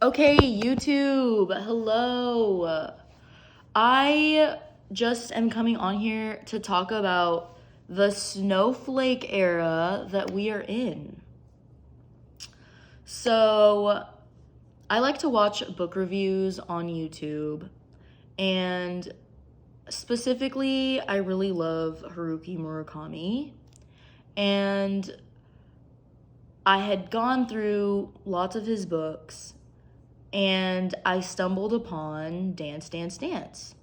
Okay, YouTube, hello. I just am coming on here to talk about the snowflake era that we are in. So, I like to watch book reviews on YouTube, and specifically, I really love Haruki Murakami. And I had gone through lots of his books and I stumbled upon Dance Dance Dance.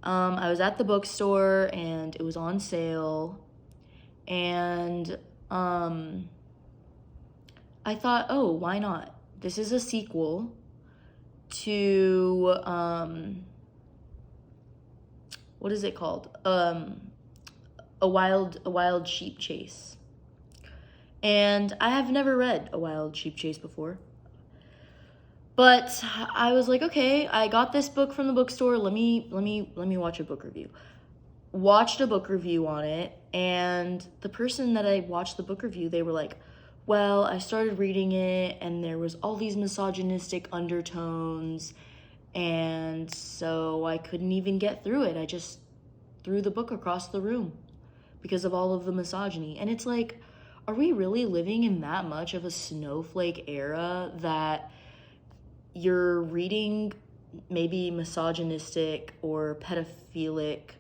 I was at the bookstore and it was on sale, and I thought, oh, why not? This is a sequel to what is it called? A Wild Sheep Chase. And I have never read A Wild Sheep Chase before. But I was like, okay, I got this book from the bookstore. Let me watch a book review. Watched a book review on it, and the person that I watched the book review, they were like, well, I started reading it and there was all these misogynistic undertones, and so I couldn't even get through it. I just threw the book across the room because of all of the misogyny. And it's like, are we really living in that much of a snowflake era that you're reading maybe misogynistic or pedophilic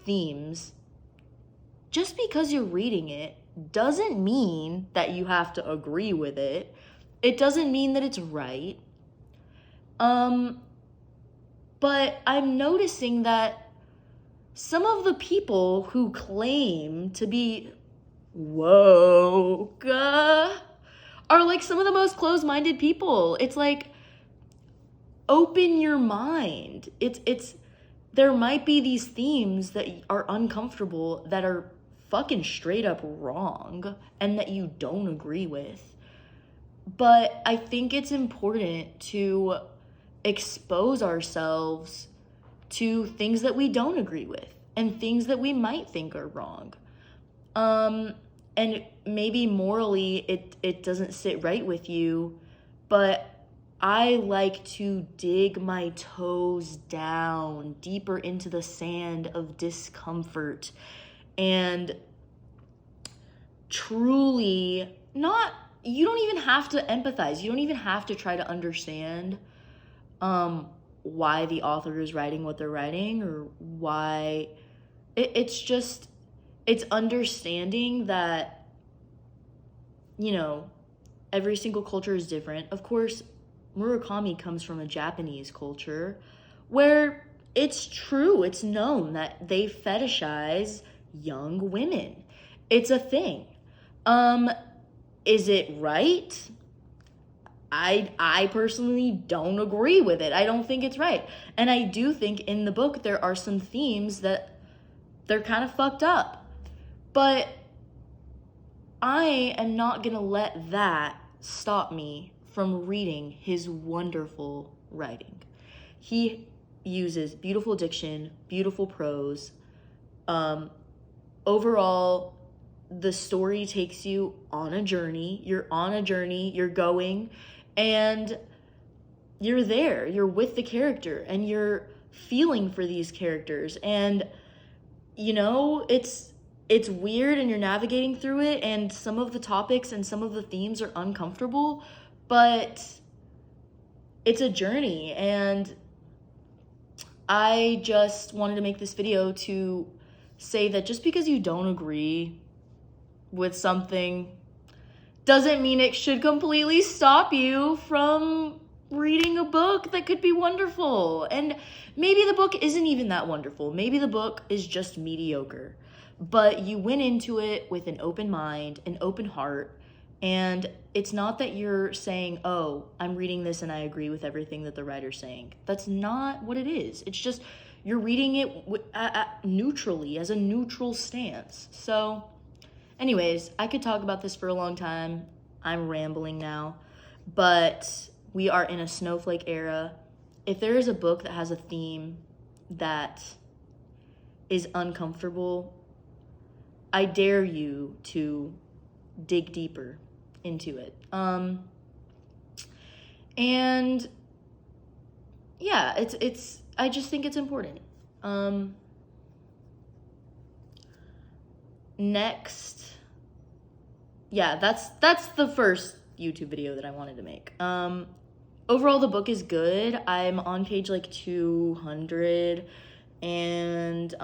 themes? Just because you're reading it doesn't mean that you have to agree with it. It doesn't mean that it's right. But I'm noticing that some of the people who claim to be woke are like some of the most closed-minded people. It's like, open your mind. It's there might be these themes that are uncomfortable, that are fucking straight up wrong, and that you don't agree with. But I think it's important to expose ourselves to things that we don't agree with and things that we might think are wrong. And maybe morally it doesn't sit right with you, but I like to dig my toes down deeper into the sand of discomfort and truly not, you don't even have to empathize. You don't even have to try to understand why the author is writing what they're writing, or why it's just, it's understanding that, every single culture is different. Of course, Murakami comes from a Japanese culture where it's true, it's known that they fetishize young women. It's a thing. Is it right? I personally don't agree with it. I don't think it's right. And I do think in the book there are some themes that they're kind of fucked up. But I am not gonna let that stop me from reading his wonderful writing. He uses beautiful diction, beautiful prose. Overall, the story takes you on a journey. You're on a journey, you're going, and you're there. You're with the character, and you're feeling for these characters. And, it's weird, and you're navigating through it, and some of the topics and some of the themes are uncomfortable, but it's a journey. And I just wanted to make this video to say that just because you don't agree with something doesn't mean it should completely stop you from reading a book that could be wonderful. And maybe the book isn't even that wonderful. Maybe the book is just mediocre. But you went into it with an open mind, an open heart, and it's not that you're saying, oh, I'm reading this and I agree with everything that the writer's saying. That's not what it is. It's just you're reading it neutrally, as a neutral stance. So, anyways, I could talk about this for a long time. I'm rambling now. But we are in a snowflake era. If there is a book that has a theme that is uncomfortable, I dare you to dig deeper into it. And yeah, I just think it's important. Next, yeah, that's the first YouTube video that I wanted to make. Overall, the book is good. I'm on page like 200, and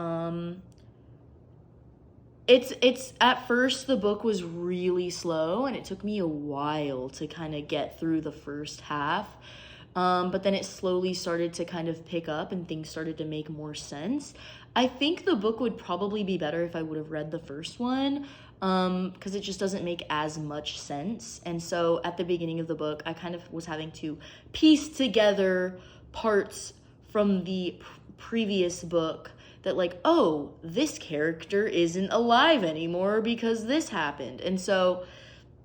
it's at first the book was really slow, and it took me a while to kind of get through the first half. But then it slowly started to kind of pick up and things started to make more sense. I think the book would probably be better if I would have read the first one, because it just doesn't make as much sense. And so at the beginning of the book, I kind of was having to piece together parts from the previous book that, like, oh, this character isn't alive anymore because this happened. And so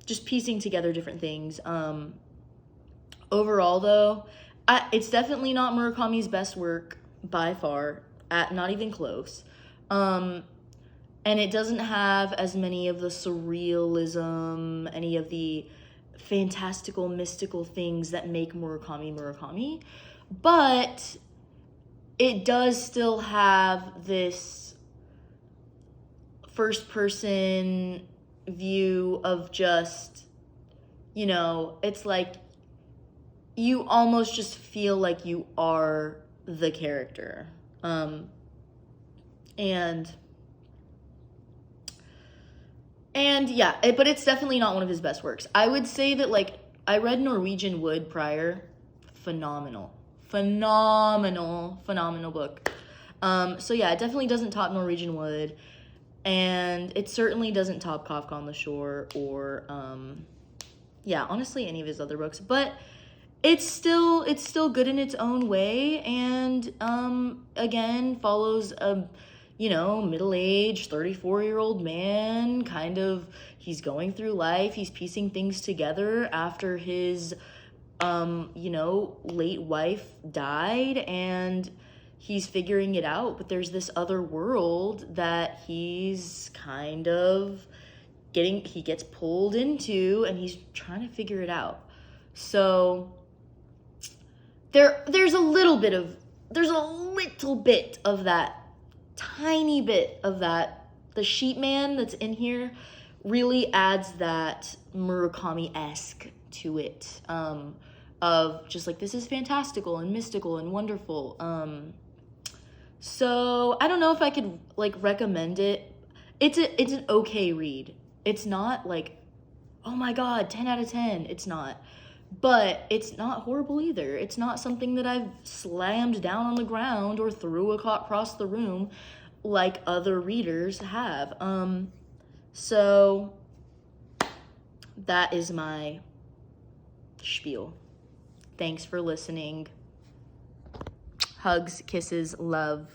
just piecing together different things. Overall, though, it's definitely not Murakami's best work by far, not even close. And it doesn't have as many of the surrealism, any of the fantastical, mystical things that make Murakami. But it does still have this first-person view of just, you know, it's like you almost just feel like you are the character. And yeah, but it's definitely not one of his best works. I would say that, like, I read Norwegian Wood prior. Phenomenal book. So yeah, it definitely doesn't top Norwegian Wood, and it certainly doesn't top Kafka on the Shore or yeah, honestly any of his other books, but it's still good in its own way, and again follows a, you know, middle-aged 34-year-old man. Kind of, he's going through life, he's piecing things together after his you know, late wife died, and he's figuring it out, but there's this other world that he's kind of he gets pulled into, and he's trying to figure it out. So there's a little bit of that, tiny bit of that. The sheep man that's in here really adds that Murakami-esque to it, of just like, this is fantastical and mystical and wonderful. So I don't know if I could like recommend it. It's an okay read. It's not like, oh my god, 10 out of 10. It's not. But it's not horrible either. It's not something that I've slammed down on the ground or threw across the room like other readers have. So that is my spiel. Thanks for listening. Hugs, kisses, love.